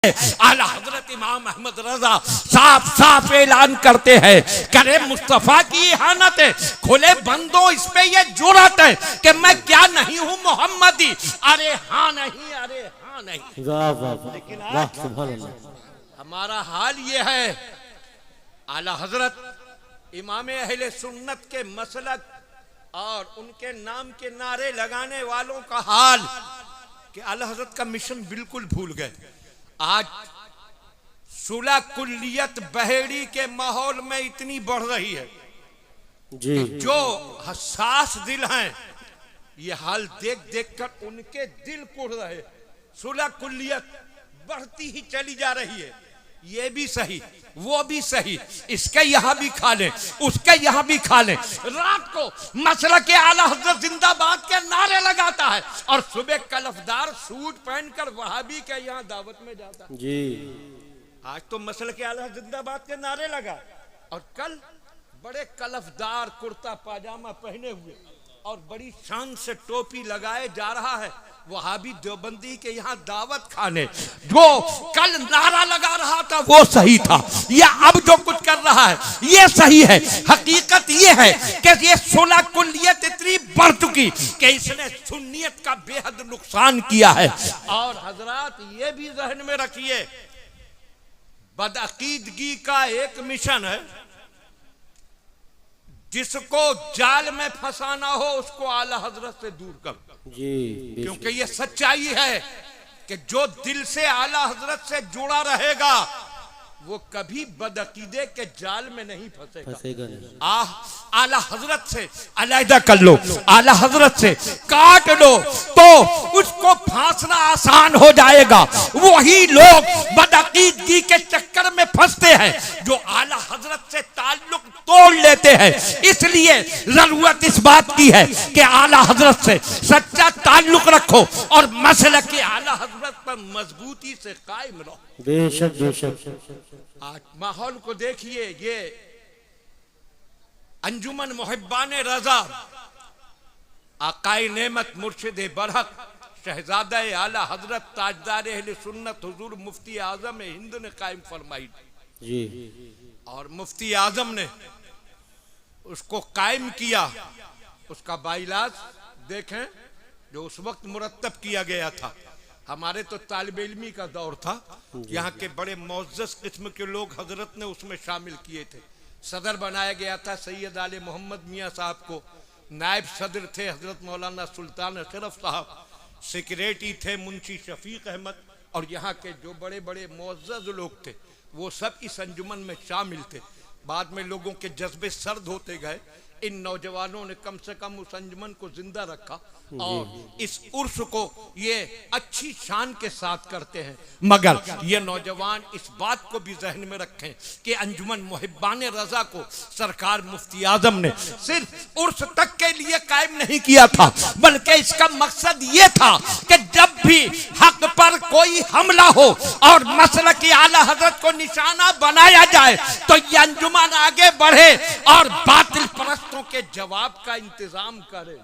आला हजरत इमाम अहमद रजा साफ साफ ऐलान करते हैं, करे मुस्तफा की इहानत है, खुले बंदों इस पे ये जुर्रत है कि मैं क्या नहीं हूँ मोहम्मदी। अरे हाँ नहीं, अरे हाँ नहीं। वाह वाह लेकिन आज हमारा हाल ये है, आला हजरत इमाम अहले सुन्नत के मसलक और उनके नाम के नारे लगाने वालों का हाल कि आला हजरत का मिशन बिल्कुल भूल गए। आज सुलह कुल्लियत बहेड़ी के माहौल में इतनी बढ़ रही है जी, जो हसास दिल हैं, ये हाल देख देख कर उनके दिल कुढ़ रहे। सुलह कुल्लियत बढ़ती ही चली जा रही है, ये भी सही वो भी सही, इसके यहां भी खा लें उसके यहां भी खा लें। रात को मसला के आला हजरत जिंदाबाद के नारे लगाता है और सुबह कलफदार सूट पहनकर वहाबी के यहां दावत में जाता है जी। आज तो मसला के आला हजरत जिंदाबाद के नारे लगा और कल बड़े कलफदार कुर्ता पाजामा पहने हुए और बड़ी शान से टोपी लगाए जा रहा है वहाबी देवबंदी के यहाँ दावत खाने। जो कल नारा लगा रहा था वो सही था, या अब जो कुछ कर रहा है ये सही है। हकीकत ये है कि ये सुलह कुल्लियत इतनी बढ़ चुकी कि इसने सुन्नियत का बेहद नुकसान किया है। और हजरात ये भी जहन में रखिए, बदअकीदगी का एक मिशन है, जिसको जाल में फंसाना हो उसको आला हजरत से दूर कर जी। क्योंकि ये सच्चाई है कि जो दिल से आला हजरत से जुड़ा रहेगा वो कभी बदअकीदे के जाल में नहीं फंसेगा नहीं। आला हजरत से अलहदा कर लो, आला हजरत से काट लो तो उसको फांसना आसान हो जाएगा। वही लोग बदअकीदगी के चक्कर में फंसते हैं जो आला हजरत से ताल्लुक तोड़ लेते हैं। इसलिए जरूरत इस बात की है कि आला हजरत से सच्चा ताल्लुक रखो और मसले के आला हजरत पर मजबूती से कायम रहो। बेशक बेशक। आज माहौल को देखिए, ये अंजुमन मुहिब्बान रजा आकाए नेमत मुर्शिद बरहक शहजादा आला हजरत ताजदार अहले सुन्नत हुजूर मुफ्ती आजम हिंद ने कायम फरमाई जी। और मुफ्ती आजम ने उसको कायम किया। उसका बाइलाज देखें जो उस वक्त मुरत्तब किया गया था। हमारे तो तालिब इल्मी का दौर था, यहाँ के बड़े मोअज़्ज़ज़ किस्म के लोग हजरत ने उसमें शामिल किए थे। सदर बनाया गया था सैयद आले मोहम्मद मियाँ साहब को, नायब सदर थे हजरत मौलाना सुल्तान अशरफ साहब, सेक्रेटरी थे मुंशी शफीक अहमद, और यहाँ के जो बड़े बड़े मोअज़्ज़ज़ लोग थे वो सब इस अंजुमन में शामिल थे। बाद में लोगों के जज्बे सर्द होते गए, इन नौजवानों ने कम से कम उस अंजुमन को जिंदा रखा और इस उर्स को ये अच्छी शान के साथ करते हैं। मगर ये नौजवान इस बात को भी जहन में रखें कि अंजुमन मुहिब्बान रजा को सरकार मुफ्ती आजम ने सिर्फ उर्स तक के लिए कायम नहीं किया था, बल्कि इसका मकसद ये था कि जब भी हक पर कोई हमला हो और मसला की आला हजरत को निशाना बनाया जाए तो ये अंजुमन आगे बढ़े और बातिल परस्तों के जवाब का इंतजाम करे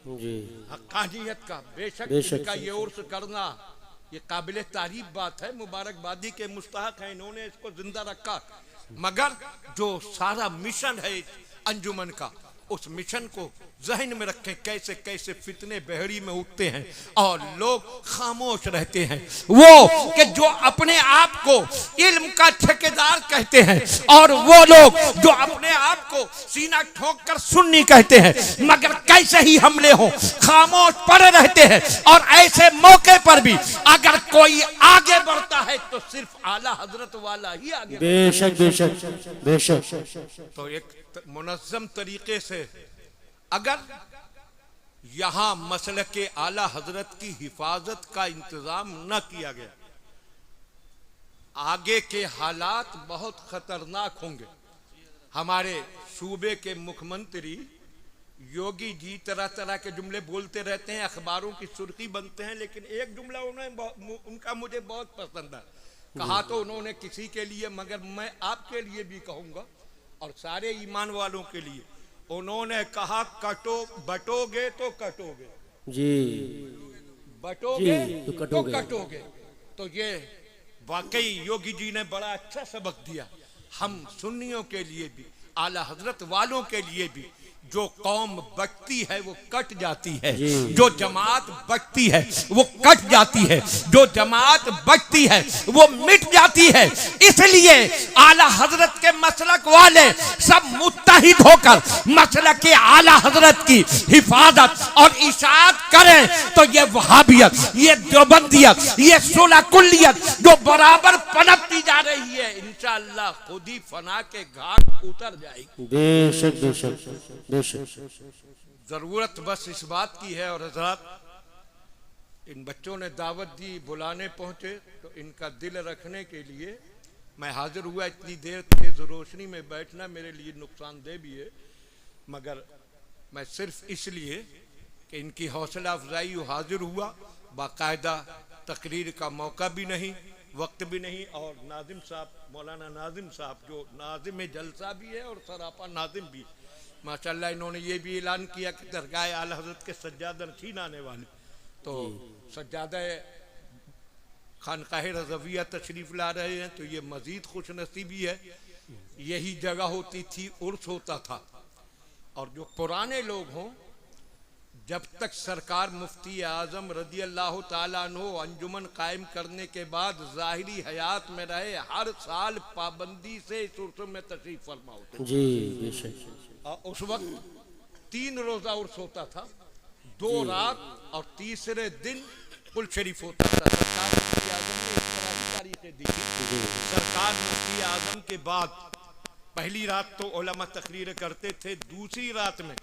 जी। हक्कानियत का। बेशक इनका ये उर्स करना ये काबिल तारीफ बात है, मुबारकबादी के मुस्तहक है, इन्होंने इसको जिंदा रखा। मगर जो सारा मिशन है अंजुमन का, उस मिशन को जहन में रखें, कैसे कैसे फितने बहरी में उठते हैं और लोग खामोश रहते हैं। वो कि जो अपने आप को इल्म का ठेकेदार कहते हैं और वो लोग जो अपने आप को सीना ठोक कर सुन्नी कहते हैं, मगर कैसे ही हमले हो खामोश पड़े रहते हैं। और ऐसे मौके पर भी अगर कोई आगे बढ़ता है तो सिर्फ आला हजरत वाला ही आगे। बेशक बेशक बेशक। तो एक मुनज़्ज़म तरीके से अगर यहां मसले के आला हजरत की हिफाजत का इंतजाम न किया गया, आगे के हालात बहुत खतरनाक होंगे। हमारे सूबे के मुख्यमंत्री योगी जी तरह तरह के जुमले बोलते रहते हैं, अखबारों की सुर्खी बनते हैं, लेकिन एक जुमला उनका मुझे बहुत पसंद है। कहा तो उन्होंने किसी के लिए, मगर मैं आपके लिए भी कहूंगा और सारे ईमान वालों के लिए। उन्होंने कहा बटोगे तो कटोगे जी, बटोगे तो कटोगे। तो ये वाकई योगी जी ने बड़ा अच्छा सबक दिया हम सुन्नियों के लिए भी, आला हजरत वालों के लिए भी। जो कौम बचती है वो कट जाती है, जो जमात बचती है वो कट जाती है, जो जमात बचती है वो मिट जाती है। इसलिए आला हजरत के मसलक वाले सब मुत्तहिद होकर मसलक के आला हजरत की हिफाजत और इशाअत करें तो ये वहाबियत, ये देवबंदियत, ये सुलह कुल्लियत जो बराबर पनपती जा रही है, इंशाअल्लाह खुद ही फना के घाट उतर जाएगी। बेशक बेशक बेशक। जरूरत बस इस बात की है। और हजरात, इन बच्चों ने दावत दी, बुलाने पहुंचे, तो इनका दिल रखने के लिए मैं हाजिर हुआ। इतनी देर तेज रोशनी में बैठना मेरे लिए नुकसानदेह भी है, मगर मैं सिर्फ इसलिए कि इनकी हौसला अफजाई हाजिर हुआ। बाकायदा तकरीर का मौका भी नहीं, वक्त भी नहीं। और नाजिम साहब, मौलाना नाजिम साहब जो नाजिम जलसा भी है और सरापा नाजिम भी, माशाल्लाह इन्होंने ये भी ऐलान किया कि दरगाह आला हजरत के सज्जादा नशीन आने वाले, तो सज्जादा खानकाह रज़विया तशरीफ ला रहे हैं, तो ये मजीद खुश नसीबी है। यही जगह होती थी, उर्स होता था। और जो पुराने लोग हों, जब तक सरकार मुफ्ती आजम रदी अल्लाह ताला अन्हु अंजुमन कायम करने के बाद ज़ाहिरी हयात में रहे, हर साल पाबंदी से इस उर्स में तशरीफ फरमा होते जी बेशक। उस वक्त 3 रोजा उर्स होता था, 2 रात और तीसरे दिन कुल शरीफ होता था। सरकार मुफ्ती आजम ने इस तरह की तारीखें दी थी। सरकार मुफ्ती आजम के बाद पहली रात तो उलमा तकरीर करते थे, दूसरी रात में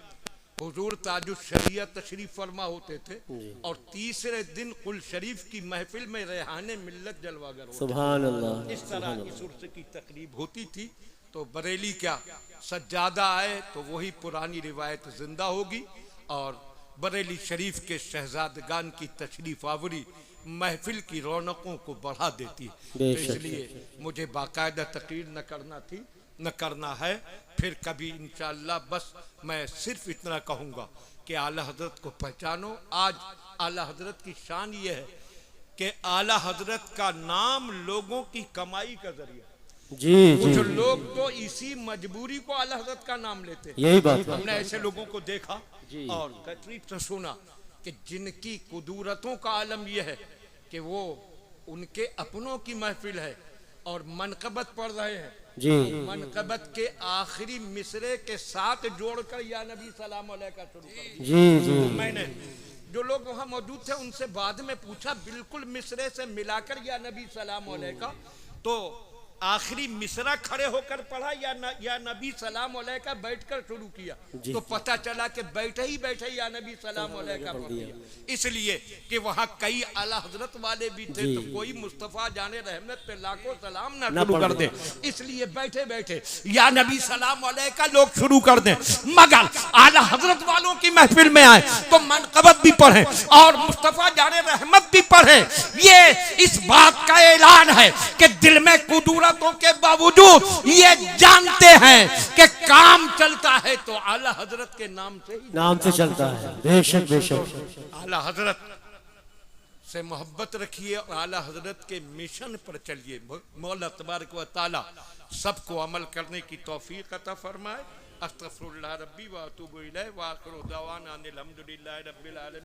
हुजूर ताजुश शरीयत तशरीफ फरमा होते थे, और तीसरे दिन कुल शरीफ की महफिल में रेहाने मिल्लत जलवागर होते। सुभान अल्लाह। इस तरह इस उर्स की तकरीब होती थी। तो बरेली क्या सज्जादा आए तो वही पुरानी रिवायत जिंदा होगी, और बरेली शरीफ के शहजादगान की तशरीफ आवरी महफिल की रौनकों को बढ़ा देती है। तो इसलिए मुझे बाकायदा तकरीर न करना थी, न करना है। फिर कभी इंशाअल्लाह बस मैं सिर्फ इतना कहूँगा कि आला हजरत को पहचानो। आज आला हजरत की शान ये है कि आला हजरत का नाम लोगों की कमाई का जरिया। जी कुछ जी लोग तो इसी मजबूरी को आला हजरत का नाम लेते हैं। यही बात है। हमने ऐसे लोगों को देखा और करीब से सुना कि जिनकी कुदूरतों का आलम यह है कि वो उनके अपनों की महफिल है और मनकबत पढ़ रहे हैं, जी मनकबत के आखिरी मिसरे के साथ जोड़कर या नबी सलाम अलैका शुरू कर दिया। जी जी। मैंने जो लोग वहाँ मौजूद थे उनसे बाद में पूछा, बिल्कुल मिसरे से मिलाकर या नबी सलाम अलैका, तो आखिरी मिसरा खड़े होकर पढ़ा या नबी सलाम अलैका बैठकर शुरू किया, तो पता चला कि बैठे ही या नबी सलाम अलैका पढ़ दिया। इसलिए कि वहाँ कई आला हजरत वाले भी थे, तो कोई मुस्तफ़ा जाने रहमत पे लाखों सलाम ना शुरू कर दे, इसलिए बैठे बैठे या नबी सलाम अलैका लोग शुरू कर दें। मगर आला हजरत वालों की महफिल में आए तो मनकबत भी पढ़े और मुस्तफ़ा जाने रहमत भी पढ़े। ये इस बात का ऐलान है कि दिल में कुदूरतों के बावजूद ये जानते हैं कि काम चलता है तो आला हजरत के नाम से चलता है। बेशक बेशक। आला हजरत से मोहब्बत रखिए और आला हजरत के मिशन पर चलिए। मौला तबारक व तआला सबको अमल करने की तौफीक अता फरमाए। अस्तगफिरुल्लाह रब्बी व अतूबु इलैहि व आखिरु दअवाना अनिल हम्दुलिल्लाहि रब्बिल आलमीन।